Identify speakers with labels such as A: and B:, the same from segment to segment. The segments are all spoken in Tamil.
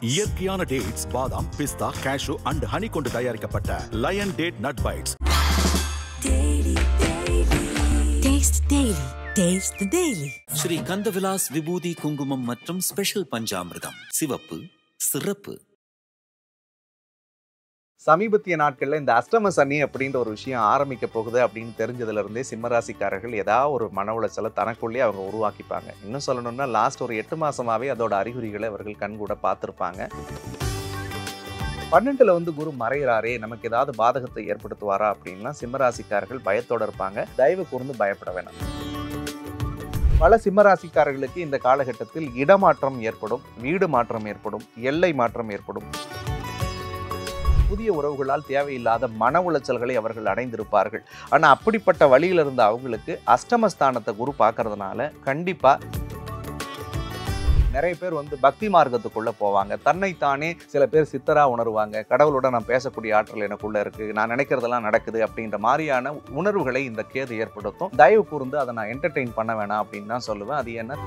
A: இயற்கையான டேட்ஸ், பாதாம், பிஸ்தா, கேஷ்யூ அண்ட் ஹனி கொண்டு தயாரிக்கப்பட்ட Lion date nut bites.
B: Sri Kandavilas விபூதி குங்குமம் மற்றும் ஸ்பெஷல் பஞ்சாமிர்தம் சிவப்பு சிறப்பு.
C: சமீபத்திய நாட்களில் இந்த அஷ்டம சனி அப்படின்ற ஒரு விஷயம் ஆரம்பிக்க போகுது அப்படின்னு தெரிஞ்சதுல இருந்தே சிம்மராசிக்காரர்கள் ஏதாவது ஒரு மன உளைச்சலை தனக்குள்ளேயே அவங்க உருவாக்கிப்பாங்க. இன்னும் சொல்லணும்னா லாஸ்ட் ஒரு 8 மாசமாவே அதோட அறிகுறிகளை அவர்கள் கண்கூட பார்த்துருப்பாங்க. 12ல் குரு மறைகிறாரே, நமக்கு ஏதாவது பாதகத்தை ஏற்படுத்துவாரா அப்படின்லாம் சிம்மராசிக்காரர்கள் பயத்தோட இருப்பாங்க. தயவு கூர்ந்து பயப்பட வேணாம். பல சிம்மராசிக்காரர்களுக்கு இந்த காலகட்டத்தில் இடமாற்றம் ஏற்படும், வீடு மாற்றம் ஏற்படும், எல்லை மாற்றம் ஏற்படும். புதிய உறவுகளால் தேவையில்லாத மன உளைச்சல்களை அவர்கள் அடைந்திருப்பார்கள். ஆனா அப்படிப்பட்ட வழியில இருந்த அவங்களுக்கு அஷ்டமஸ்தானத்தை குரு பார்க்கறதுனால கண்டிப்பா நிறைய பேர் பக்தி மார்க்கத்துக்குள்ள போவாங்க. தன்னைத்தானே சில பேர் சித்தரா உணர்வாங்க. கடவுளோட நான் பேசக்கூடிய ஆற்றல் எனக்குள்ள இருக்கு, நான் நினைக்கிறதெல்லாம் நடக்குது அப்படின்ற மாதிரியான உணர்வுகளை இந்த கேது ஏற்படுத்தும். தயவு கூர்ந்து அதை நான் என்டர்டெயின் பண்ண வேணாம் அப்படின்னு தான் சொல்லுவேன். அது என்ன,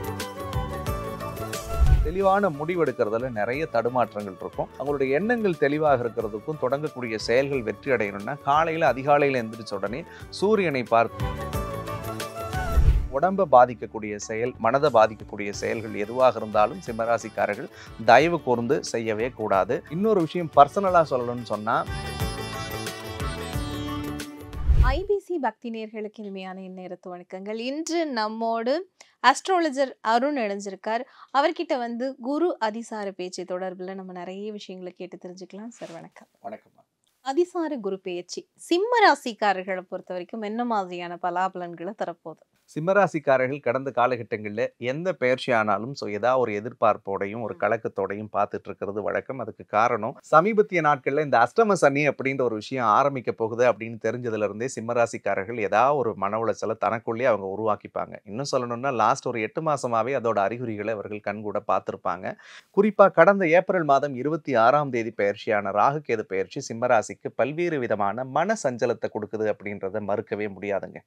C: தெளிவான முடிவெடுக்கிறதுல நிறைய தடுமாற்றங்கள் இருக்கும். அவங்களுடைய எண்ணங்கள் தெளிவாக இருக்கிறதுக்கும் தொடங்கக்கூடிய செயல்கள் வெற்றி அடையணும்னா காலையில் அதிகாலையில் எந்திரிச்ச உடனே சூரியனை பார்த்து உடம்பை பாதிக்கக்கூடிய செயல், மனதை பாதிக்கக்கூடிய செயல்கள் எதுவாக இருந்தாலும் சிம்மராசிக்காரர்கள் தயவு கூர்ந்து செய்யவே கூடாது. இன்னொரு விஷயம் பர்சனலா சொல்லணும்னு சொன்னா,
D: ஐபிசி பக்தி நேயர்களுக்கு இனிமையான இந்நேரத்து வணக்கங்கள். இன்று நம்மோடு அஸ்ட்ராலஜர் அருண் இணைஞ்சிருக்கார். அவர்கிட்ட குரு அதிசார பேச்சு தொடர்பில் நம்ம நிறைய விஷயங்களை கேட்டு தெரிஞ்சுக்கலாம். சார் வணக்கம்.
C: வணக்கம்.
D: அதிசார குரு பேச்சு சிம்ம ராசிக்காரர்களை பொறுத்த வரைக்கும் என்ன மாதிரியான பலாபலன்களை தரப்போகுது?
C: சிம்மராசிக்காரர்கள் கடந்த காலகட்டங்களில் எந்த பயிற்சி ஆனாலும் ஏதாவது ஒரு எதிர்பார்ப்போடையும் ஒரு கலக்கத்தோடையும் பார்த்துட்டு இருக்கிறது வழக்கம். அதுக்கு காரணம் சமீபத்திய நாட்களில் இந்த அஷ்டம சனி அப்படின்ற ஒரு விஷயம் ஆரம்பிக்க போகுது அப்படின்னு தெரிஞ்சதுல இருந்தே சிம்மராசிக்காரர்கள் ஏதாவது ஒரு மன உளைச்சலை தனக்குள்ளேயே அவங்க உருவாக்கிப்பாங்க. இன்னும் சொல்லணும்னா லாஸ்ட் ஒரு 8 மாசமாவே அதோட அறிகுறிகளை அவர்கள் கண்கூட பார்த்துருப்பாங்க. குறிப்பா கடந்த ஏப்ரல் மாதம் 26ஆம் தேதி பயிற்சியான ராகு கேது பயிற்சி சிம்மராசிக்கு பல்வேறு விதமான மன சஞ்சலத்தை கொடுக்குது அப்படின்றத மறுக்கவே முடியாதுங்க.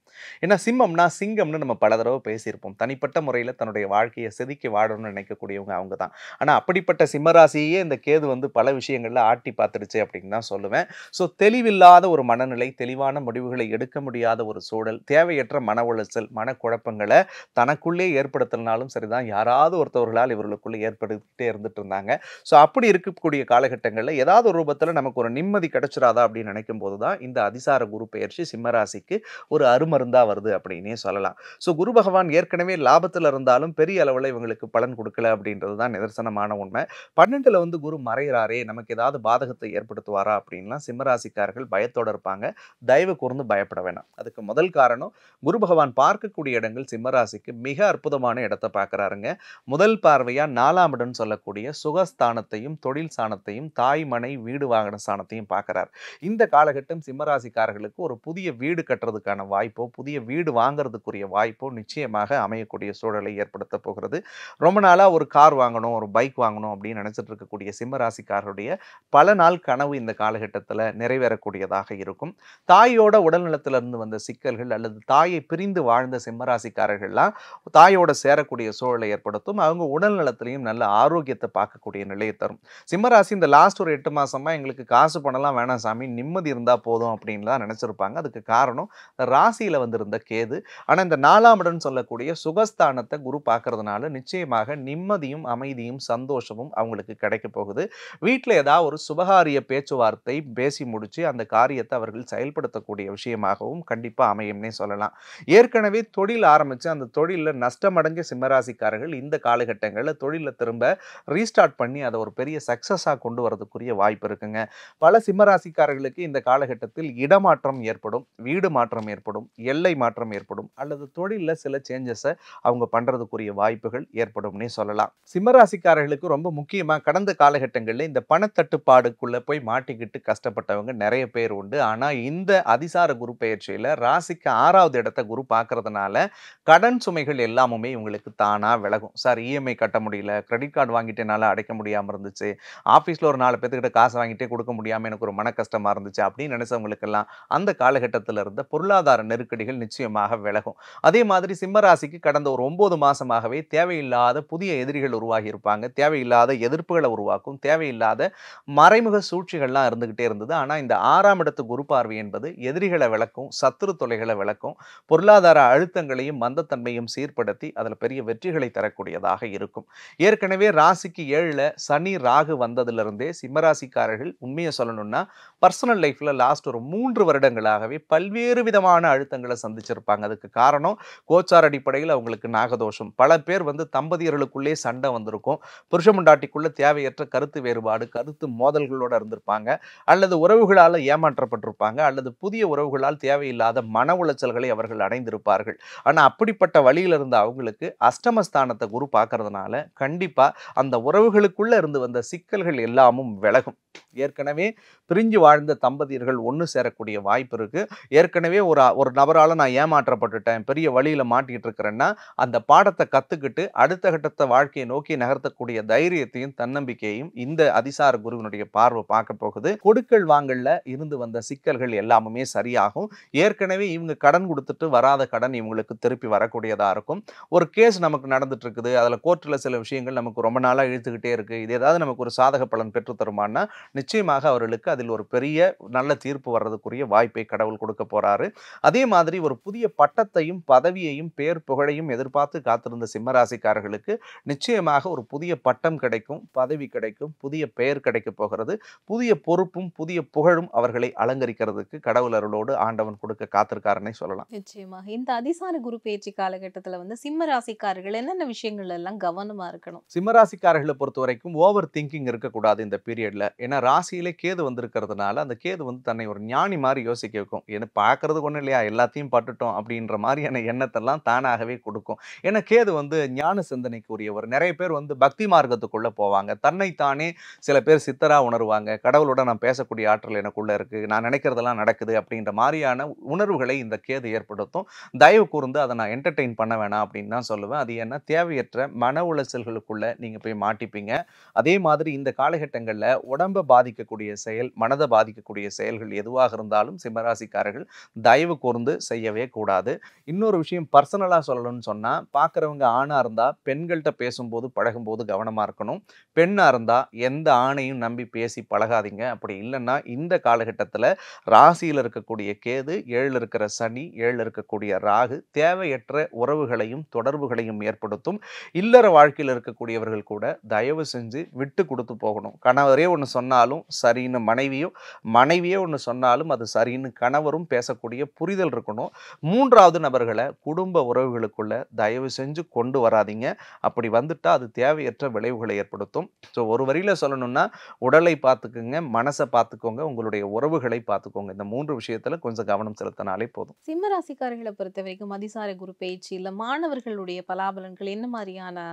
C: ஏன்னா சிம்மம்னா சிங்கம் நம்ம பல தடவை பேசியிருப்போம். தனிப்பட்ட முறையில் தன்னுடைய வாழ்க்கையை செதுக்கி வாழணும்னு நினைக்கக்கூடியவங்க அவங்க தான். ஆனால் அப்படிப்பட்ட சிம்மராசியே இந்த கேது பல விஷயங்கள்ல ஆட்டி பார்த்துடுச்சு அப்படின்னு தான் சொல்லுவேன். ஸோ தெளிவில்லாத ஒரு மனநிலை, தெளிவான முடிவுகளை எடுக்க முடியாத ஒரு சூழல், தேவையற்ற மன உளைச்சல், மனக்குழப்பங்களை தனக்குள்ளே ஏற்படுத்தினாலும் சரிதான் யாராவது ஒருத்தவர்களால் இவர்களுக்குள்ளே ஏற்படுத்திட்டே இருந்துட்டு இருந்தாங்க. ஸோ அப்படி இருக்கக்கூடிய காலகட்டங்களில் ஏதாவது ஒரு ரூபத்தில் நமக்கு ஒரு நிம்மதி கிடைச்சிடாதா அப்படின்னு நினைக்கும் போது தான் இந்த அதிசார குரு பெயர்ச்சி சிம்மராசிக்கு ஒரு அருமருந்தா வருது அப்படின்னே சொல்லலாம். ஸோ குரு பகவான் ஏற்கனவே லாபத்தில் இருந்தாலும் பெரிய அளவில் இவங்களுக்கு பலன் கொடுக்கல அப்படின்றது தான் நிதர்சனமான உண்மை. 12ல் குரு மறைகிறாரே, நமக்கு ஏதாவது பாதகத்தை ஏற்படுத்துவாரா அப்படின்லாம் சிம்மராசிக்காரர்கள் பயத்தோட இருப்பாங்க. தயவு கூர்ந்து பயப்பட வேணாம். அதுக்கு முதல் காரணம், குரு பகவான் பார்க்கக்கூடிய இடங்கள் சிம்மராசிக்கு மிக அற்புதமான இடத்தை பார்க்குறாருங்க. முதல் பார்வையா 4ஆம் இடம் சொல்லக்கூடிய சுகஸ்தானத்தையும் தொழில் ஸ்தானத்தையும் தாய் மனை வீடு வாகன ஸ்தானத்தையும் பார்க்குறார். இந்த காலகட்டம் சிம்மராசிக்காரர்களுக்கு ஒரு புதிய வீடு கட்டுறதுக்கான வாய்ப்போ புதிய வீடு வாங்குறதுக்குரிய வாய்ப்போ நிச்சயமாக அமையக்கூடிய சூழலை ஏற்படுத்த போகிறது. ரொம்ப நாளா ஒரு கார் வாங்கணும், ஒரு பைக் வாங்கணும் அப்படின்னு நினைச்சிட்டு இருக்கக்கூடிய சிம்மராசிக்காரருடைய பல நாள் கனவு இந்த காலகட்டத்தில் நிறைவேறக்கூடியதாக இருக்கும். தாயோட உடல்நலத்திலிருந்து வந்த சிக்கல்கள் அல்லது தாயை பிரிந்து வாழ்ந்த சிம்மராசிக்காரர்கள்லாம் தாயோட சேரக்கூடிய சூழலை ஏற்படுத்தும். அவங்க உடல் நலத்திலையும் நல்ல ஆரோக்கியத்தை பார்க்கக்கூடிய நிலையை தரும். சிம்மராசி இந்த லாஸ்ட் ஒரு 8 மாசமா எங்களுக்கு காசு பணம்லாம் வேணாம் சாமி, நிம்மதி இருந்தா போதும் அப்படின்னு தான் நினைச்சிருப்பாங்க. அதுக்கு காரணம் ராசியில இருந்த கேது. ஆனா இந்த 4ஆம் இடம் சொல்லக்கூடிய சுகஸ்தானத்தை குரு பார்க்கறதுனால நிச்சயமாக நிம்மதியும் அமைதியும் சந்தோஷமும் அவங்களுக்கு கிடைக்க போகுது. வீட்டில் ஏதாவது ஒரு சுபகாரிய பேச்சுவார்த்தை பேசி முடிச்சு அந்த காரியத்தை அவர்கள் செயல்படுத்தக்கூடிய விஷயமாகவும் கண்டிப்பா அமையும்னே சொல்லலாம். ஏற்கனவே தொழில் ஆரம்பிச்சு அந்த தொழிலில் நஷ்டமடைஞ்ச சிம்மராசிக்காரர்கள் இந்த காலகட்டங்களில் தொழிலை திரும்ப ரீஸ்டார்ட் பண்ணி அதை ஒரு பெரிய சக்சஸாக கொண்டு வரதுக்குரிய வாய்ப்பு இருக்குங்க. பல சிம்மராசிக்காரர்களுக்கு இந்த காலகட்டத்தில் இடமாற்றம் ஏற்படும், வீடு மாற்றம் ஏற்படும், எல்லை மாற்றம் ஏற்படும் அல்லது தொழிலில் சில சேஞ்சஸை அவங்க பண்றதுக்குரிய வாய்ப்புகள் ஏற்படும்னே சொல்லலாம். சிம்மராசிக்காரர்களுக்கு ரொம்ப முக்கியமாக கடந்த காலகட்டங்களில் இந்த பணத்தட்டுப்பாடுக்குள்ள போய் மாட்டிக்கிட்டு கஷ்டப்பட்டவங்க நிறைய பேர் உண்டு. ஆனால் இந்த அதிசார குரு பெயர்ச்சியில் ராசிக்கு 6ஆவது இடத்தை குரு பார்க்கறதுனால கடன் சுமைகள் எல்லாமுமே இவங்களுக்கு தானா விலகும். சார் இஎம்ஐ கட்ட முடியல, கிரெடிட் கார்டு வாங்கிட்டேனால அடைக்க முடியாமல் இருந்துச்சு, ஆஃபீஸில் ஒரு 4 பேர்த்துக்கிட்ட காசு வாங்கிட்டே கொடுக்க முடியாமல் எனக்கு ஒரு மன கஷ்டமாக இருந்துச்சு அப்படின்னு நினைச்சவங்களுக்கெல்லாம் அந்த காலகட்டத்தில் இருந்த பொருளாதார நெருக்கடிகள் நிச்சயமாக விலகும். அதே மாதிரி சிம்ம ராசிக்கு கடந்த ஒரு 9 மாசமாகவே தேவையில்லாத புதிய எதிரிகள் உருவாகி இருப்பாங்க. தேவையில்லாத எதிர்ப்புகளை உருவாக்கும், தேவையில்லாத மறைமுக சூழ்ச்சிகள்லாம் இருந்துகிட்டே இருந்தது. ஆனா இந்த 6ஆம் இடத்து குரு பார்வை என்பது எதிரிகளை விளக்கும், சத்துரு தொல்லைகளை விளக்கும், பொருளாதார அழுத்தங்களையும் மந்தத்தன்மையும் சீர்படுத்தி அதுல பெரிய வெற்றிகளை தரக்கூடியதாக இருக்கும். ஏற்கனவே ராசிக்கு 7ல சனி ராகு வந்ததிலிருந்தே சிம்மராசிக்காரர்கள் உண்மையை சொல்லணும்னா பர்சனல் லைஃப்ல லாஸ்ட் ஒரு 3 வருடங்களாகவே பல்வேறு விதமான அழுத்தங்களை சந்திச்சிருப்பாங்க. அதுக்கு காரணம் கோச்சார் அடிப்படையில் அவங்களுக்கு நாகதோஷம். பல பேர் தம்பதியர்களுக்குள்ளே சண்டை வந்திருக்கும். புருஷ முண்டாட்டிக்குள்ள தேவையற்ற கருத்து வேறுபாடு, கருத்து மோதல்களோட இருந்திருப்பாங்க. அல்லது உறவுகளால் ஏமாற்றப்பட்டிருப்பாங்க. அல்லது புதிய உறவுகளால் தேவையில்லாத மன உளைச்சல்களை அவர்கள் அடைந்திருப்பார்கள். ஆனா அப்படிப்பட்ட வழியில இருந்த அவங்களுக்கு அஷ்டமஸ்தானத்தை குரு பார்க்கறதுனால கண்டிப்பா அந்த உறவுகளுக்குள்ள இருந்து வந்த சிக்கல்கள் எல்லாமும் விலகும். ஏற்கனவே பிரிஞ்சு வாழ்ந்த தம்பதியர்கள் ஒன்று சேரக்கூடிய வாய்ப்பு இருக்கு. ஏற்கனவே ஒரு நபரால நான் ஏமாற்றப்பட்டுட்டேன், பெரிய வழியில மாட்டிட்டு இருக்கிறேன்னா அந்த பாடத்தை கத்துக்கிட்டு அடுத்த கட்டத்தை வாழ்க்கையை நோக்கி நகர்த்தக்கூடிய தைரியத்தையும் தன்னம்பிக்கையையும் இந்த அதிசார குருவினுடைய பார்வை பார்க்க போகுது. கொடுக்கல் வாங்கல்ல இருந்து வந்த சிக்கல்கள் எல்லாமே சரியாகும். ஏற்கனவே இவங்க கடன் கொடுத்துட்டு வராத கடன் இவங்களுக்கு திருப்பி வரக்கூடியதா இருக்கும். ஒரு கேஸ் நமக்கு நடந்துட்டு இருக்குது, அதுல கோர்ட்ல சில விஷயங்கள் நமக்கு ரொம்ப நாளா இழுத்துக்கிட்டே இருக்கு, இது ஏதாவது நமக்கு ஒரு சாதக பலன் பெற்று தருமானா நிச்சயமாக அவர்களுக்கு அதில் ஒரு பெரிய நல்ல தீர்ப்பு வர்றதுக்குரிய வாய்ப்பை கடவுள் கொடுக்க போறாரு. அதே மாதிரி ஒரு புதிய பட்டத்தையும் பதவியையும் பேர் புகழையும் எதிர்பார்த்து காத்திருந்த சிம்மராசிக்காரர்களுக்கு நிச்சயமாக ஒரு புதிய பட்டம் கிடைக்கும், பதவி கிடைக்கும், புதிய பெயர் கிடைக்க போகிறது. புதிய பொறுப்பும் புதிய புகழும் அவர்களை அலங்கரிக்கிறதுக்கு கடவுள் அருளோடு ஆண்டவன் கொடுக்க காத்திருக்காருன்னே சொல்லலாம்.
D: நிச்சயமாக இந்த அதிசார குரு பேச்சு காலகட்டத்துல சிம்ம ராசிக்காரர்கள் என்னென்ன விஷயங்கள் எல்லாம் கவனமா இருக்கணும்?
C: சிம்மராசிக்காரர்களை பொறுத்த வரைக்கும் ஓவர் திங்கிங் இருக்கக்கூடாது இந்த பீரியட்ல. ஏன்னா ராசியிலே கேது வந்திருக்கிறதுனால அந்த கேது தன்னை ஒரு ஞானி மாதிரி யோசிக்க வைக்கும். ஏன்னா பார்க்கறதுக்கு ஒன்றும் இல்லையா, எல்லாத்தையும் பட்டுட்டோம் அப்படின்ற மாதிரியான எண்ணத்தெல்லாம் தானாகவே கொடுக்கும். ஏன்னா கேது ஞான சிந்தனைக்கு உரியவர். நிறைய பேர் பக்தி மார்க்கத்துக்குள்ள போவாங்க. தன்னைத்தானே சில பேர் சித்தரா உணர்வாங்க. கடவுளோட நான் பேசக்கூடிய ஆற்றல் எனக்குள்ள இருக்கு, நான் நினைக்கிறதெல்லாம் நடக்குது அப்படின்ற மாதிரியான உணர்வுகளை இந்த கேது ஏற்படுத்தும். தயவு கூர்ந்து அதை நான் என்டர்டெயின் பண்ண வேணாம் அப்படின்னு தான் சொல்லுவேன். அது என்ன, தேவையற்ற மன உளைச்சல்களுக்குள்ள நீங்க போய் மாட்டிப்பீங்க. அதே மாதிரி இந்த காலகட்டங்கள்ல உடம்பை பாதிக்கக்கூடிய செயல், மனதை பாதிக்கக்கூடிய செயல்கள் எதுவாக இருந்தாலும் சிம்மராசிக்காரர்கள் தயவு கூர்ந்து செய்யவே கூடாது. இன்னொரு விஷயம் பர்சனலா சொல்லணும்னு சொன்னா, பார்க்குறவங்க ஆணா இருந்தா பெண்கள்கிட்ட பேசும்போது பழகும்போது கவனமா இருக்கணும். பெண்ணா இருந்தா எந்த ஆணையும் நம்பி பேசி பழகாதீங்க. அப்படி இல்லைன்னா இந்த காலகட்டத்தில் ராசியில் இருக்கக்கூடிய கேது, 7ல் இருக்கிற சனி, 7ல் இருக்கக்கூடிய ராகு தேவையற்ற உறவுகளையும் தொடர்புகளையும் ஏற்படுத்தும். இல்லற வாழ்க்கையில் இருக்கக்கூடியவர்கள் கூட தயவு செஞ்சு விட்டு கொடுத்து போகணும். கணவரே ஒன்று சொன்னாலும் சரின்னு மனைவியும், மனைவியே ஒன்று சொன்னாலும் அது சரின்னு கணவரும் பேசக்கூடிய புரிதல் இருக்கணும். 3வது நபர்களை குடும்ப உறவுகளுக்குள்ள தயவு செஞ்சு கொண்டு வராதீங்க. அப்படி வந்துட்டா அது தேவையற்ற விளைவுகளை ஏற்படுத்தும். ஸோ ஒரு வரியில சொல்லணும்னா, உடலை பார்த்துக்குங்க, மனசை பார்த்துக்கோங்க, உங்களுடைய உறவுகளை பார்த்துக்கோங்க. இந்த 3 விஷயத்துல கொஞ்சம் கவனம் செலுத்தினாலே போதும்.
D: சிம்ம ராசிக்காரர்களை பொறுத்த வரைக்கும் அதிசார குரு பேச்சு இல்ல மாணவர்களுடைய பலாபலன்கள் என்ன மாதிரியான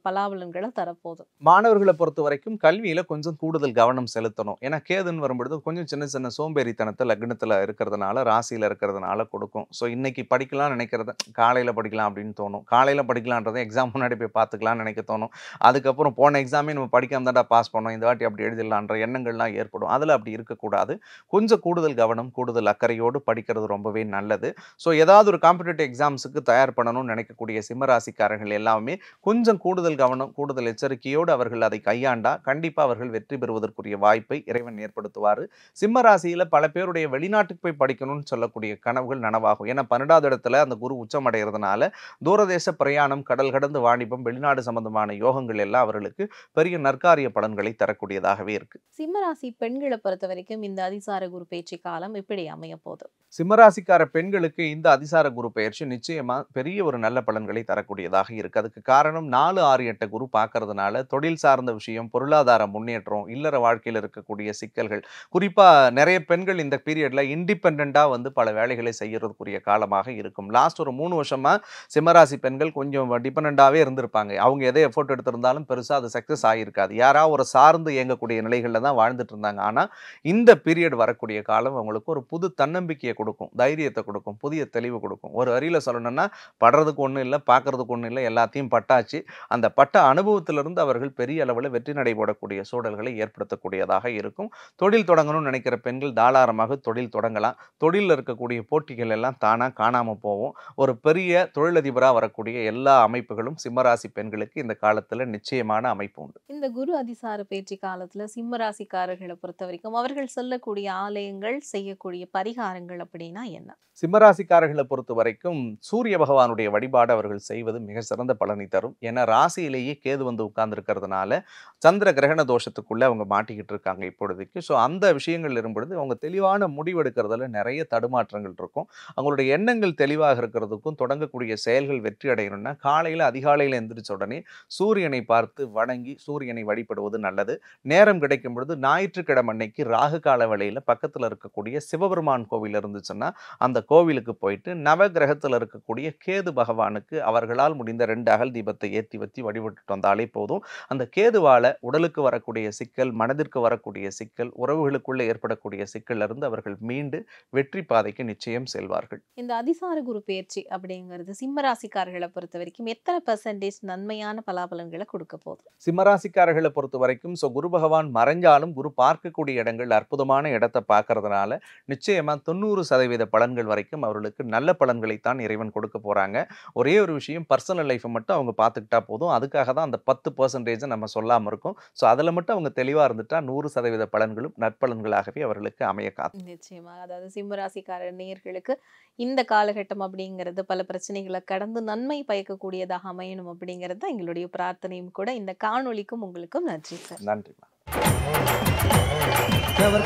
D: பலாபலன்களை தரப்போகுது?
C: மாணவர்களை பொறுத்த வரைக்கும் கல்வியில கொஞ்சம் கூடுதல் கவனம் செலுத்தணும். ஏன்னா கேதுன்னு வரும்பொழுது கொஞ்சம் சின்ன சின்ன சோம்பேறித்தனத்தை லக்னத்துல இருக்கிறதுனால, ராசியில இருக்கிறதுனால கொடுக்கும். ஸோ இன்னைக்கு படிக்கலாம் நினைக்கிறத காலையில படிக்கலாம் அப்படின்னு தோணும். காலையில படிக்கலான்றதை எக்ஸாம் முன்னாடி போய் பார்த்துக்கலாம்னு நினைக்க தோணும். அதுக்கப்புறம் போன எக்ஸாமே நம்ம படிக்காம தான்டா பாஸ் பண்ணோம், இந்த வாட்டி அப்படி எழுதிடலான்ற எண்ணங்கள்லாம் ஏற்படும். அதில் அப்படி இருக்கக்கூடாது. கொஞ்சம் கூடுதல் கவனம், கூடுதல் அக்கறையோடு படிக்கிறது ரொம்பவே நல்லது. ஸோ ஏதாவது ஒரு காம்படிட்டிவ் எக்ஸாம்ஸுக்கு தயார் பண்ணணும்னு நினைக்கக்கூடிய சிம்மராசிக்காரர்கள் எல்லாமே கொஞ்சம் கூடுதல் கவனம், கூடுதல் எச்சரிக்கையோடு அவர்கள் அதை கையாண்டா கண்டிப்பா அவர்கள் வெற்றி பெறுவதற்குரிய வாய்ப்பை இறைவன் ஏற்படுத்துவார். சிம்ம ராசியில பல பேருடைய வெளிநாட்டுக்கு போய் படிக்கணும்னு சொல்லக்கூடிய கனவுகள் நனவாகும். ஏன்னா 12வது இடத்துல அந்த குரு உச்சம் அடைகிறதுனால தூரதேச பிரயாணம், கடல் கடந்து வாணிபம், வெளிநாடு சம்பந்தமான யோகங்கள் எல்லாம் அவர்களுக்கு பெரிய நற்காரிய பலன்களை தரக்கூடியதாகவே இருக்கு.
D: சிம்ம ராசி பெண்களை பொறுத்த வரைக்கும் இந்த அதிசார குரு பேச்சு காலம் எப்படி அமைய போகுது?
C: சிம்மராசிக்கார பெண்களுக்கு இந்த அதிசார குரு பெயர்ச்சி நிச்சயமா பெரிய ஒரு நல்ல பலன்களை தரக்கூடியதாக இருக்கு. அதுக்கு காரணம் 4, 6, 8 குரு பார்க்கறதுனால தொழில் சார்ந்த விஷயம், பொருளாதார முன்னேற்றம், இல்லற வாழ்க்கையில் இருக்கக்கூடிய சிக்கல்கள், குறிப்பா நிறைய பெண்கள் இந்த பீரியட்ல இண்டிபெண்டா பல வேலைகளை செய்யறதுக்குரிய காலமாக இருக்கும். லாஸ்ட் ஒரு 3 வருஷமா சிம்மராசி பெண்கள் கொஞ்சம் டிபெண்டாவே இருந்திருப்பாங்க. அவங்க எதை எஃபோர்ட் எடுத்திருந்தாலும் பெருசா அது சக்சஸ் ஆகியிருக்காது. யாராவது ஒரு சார்ந்து இயங்கக்கூடிய நிலைகள்ல தான் வாழ்ந்துட்டு இருந்தாங்க. ஆனா இந்த பீரியட் வரக்கூடிய காலம் அவங்களுக்கு ஒரு புது தன்னம்பிக்கையை கொடுக்கும், தைரியத்தை கொடுக்கும், புதிய தெளிவு கொடுக்கும். ஒரு வரியில சொல்லணும்னா, படுறதுக்கு ஒன்றும் இல்லை, பார்க்கறதுக்கு ஒன்றும் இல்லை, எல்லாத்தையும் பட்டாச்சு. அந்த பட்ட அனுபவத்திலிருந்து அவர்கள் பெரிய அளவில் வெற்றி நடைபோடக்கூடிய சூழல்களை ஏற்படுத்தக்கூடியதாக இருக்கும். தொழில் தொடங்கணும்னு நினைக்கிற பெண்கள் தாராளமாக தொழில் தொடங்கலாம். தொழிலில் இருக்கக்கூடிய போட்டிகள் எல்லாம் தானாக காணாமல் போகும். ஒரு பெரிய தொழிலதிபராக வரக்கூடிய எல்லா அமைப்புகளும் சிம்மராசி பெண்களுக்கு இந்த காலத்தில் நிச்சயமான அமைப்பு உண்டு.
D: இந்த குரு அதிசார பேச்சு காலத்துல சிம்ம ராசிக்காரர்களை பொறுத்த வரைக்கும் அவர்கள் சொல்லக்கூடிய ஆலயங்கள், செய்யக்கூடிய பரிகாரங்கள் அப்படின்னா என்ன?
C: சிம்மராசிக்காரர்களை பொறுத்த வரைக்கும் சூரிய பகவானுடைய வழிபாடு அவர்கள் செய்வது மிக சிறந்த பலனை தரும். ஏன்னா ராசியிலேயே கேது வந்து உட்கார்ந்து இருக்கிறதுனால சந்திர கிரகண தோஷத்துக்குள்ள அவங்க மாட்டிக்கிட்டு இருக்காங்க இப்பொழுதுக்கு. ஸோ அந்த விஷயங்கள் இருக்கும்பொழுது அவங்க தெளிவான முடிவெடுக்கிறதுல நிறைய தடுமாற்றங்கள் இருக்கும். அவங்களுடைய எண்ணங்கள் தெளிவாக இருக்கிறதுக்கும் தொடங்கக்கூடிய செயல்கள் வெற்றி அடையணும்னா காலையில் அதிகாலையில் எந்திரிச்ச உடனே சூரியனை பார்த்து வணங்கி சூரியனை வழிபடுவது நல்லது. நேரம் கிடைக்கும் பொழுது ஞாயிற்றுக்கிழமை அன்னைக்கு ராகு கால வேளையில் பக்கத்தில் இருக்கக்கூடிய சிவபெருமான் கோவில் இருந்துச்சுன்னா அந்த கோவிலுக்கு போயிட்டு நவகிரகத்தில் இருக்கக்கூடிய கேது பகவானுக்கு அவர்களால் முடிந்த 2 அகல் தீபத்தை ஏற்றி வச்சு வழிபட்டு வந்தாலே போதும். அந்த கேதுவால உடலுக்கு வரக்கூடிய சிக்கல், மனதிற்கு வரக்கூடிய சிக்கல், உறவுகளுக்குள்ள ஏற்படக்கூடிய சிக்கல்ல இருந்து அவர்கள் மீண்டு வெற்றி பாதைக்கு நிச்சயம் செல்வார்கள்.
D: இந்த அதிசார குரு பயிற்சி அப்படிங்கிறது சிம்ம ராசிக்காரர்களை பொறுத்த வரைக்கும் எத்தனை % நன்மையான பலாபலன்களை கொடுக்க போகுது?
C: சிம்மராசிக்காரர்களை பொறுத்த வரைக்கும் குரு பகவான் மறைஞ்சாலும் குரு பார்க்கக்கூடிய இடங்கள் அற்புதமான இடத்தை பார்க்கறதுனால நிச்சயமா 90% பலன்கள் வரைக்கும் அவர்களுக்கு நல்ல பலன்களைத்தான் இறைவன் கொடுக்க போறாங்க. ஒரே ஒரு விஷயம், பர்சனல் லைஃப்பை மட்டும் அவங்க பார்த்துக்கிட்டா போதும். அதுக்காக தான் அந்த 10% நம்ம சொல்லாமல் இருக்கும். ஸோ அதில் மட்டும் அவங்க தெளிவாக இருந்துட்டா 100% பலன்களும் நற்பலன்களாகவே அவர்களுக்கு அமைய காத்து.
D: நிச்சயமா. அதாவது சிம்ம ராசிக்காரர் நேயர்களுக்கு இந்த காலகட்டம் அப்படிங்கிறது பல பிரச்சனைகளை கடந்து நன்மை பயக்கக்கூடியதாக அமையணும் அப்படிங்கிறது தான் எங்களுடைய பிரார்த்தனையும் கூட. இந்த காணொளிக்கும் உங்களுக்கும் நன்றி சார்.
C: நன்றிமா.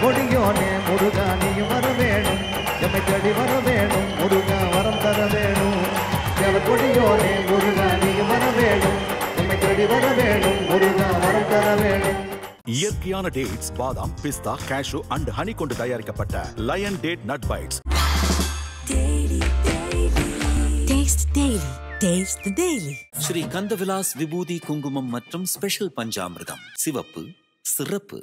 E: கொடியோனே முருகா நீயும் வர வேணும், எம்மை தேடி வர வேணும், முருகா வரம் தர வேணும். கொடியோனே முருகா நீயும் வர வேணும், எம்மை தேடி வர வேணும், முருகா வரம் தர வேணும்.
A: இயற்கையான டேட்ஸ், பாதாம், பிஸ்தா, கேஷு அண்ட் ஹனி கொண்டு தயாரிக்கப்பட்ட Lion date nut bites.
B: Sri Kandavilas விபூதி குங்குமம் மற்றும் ஸ்பெஷல் பஞ்சாமிர்தம். சிவப்பு, சிறப்பு.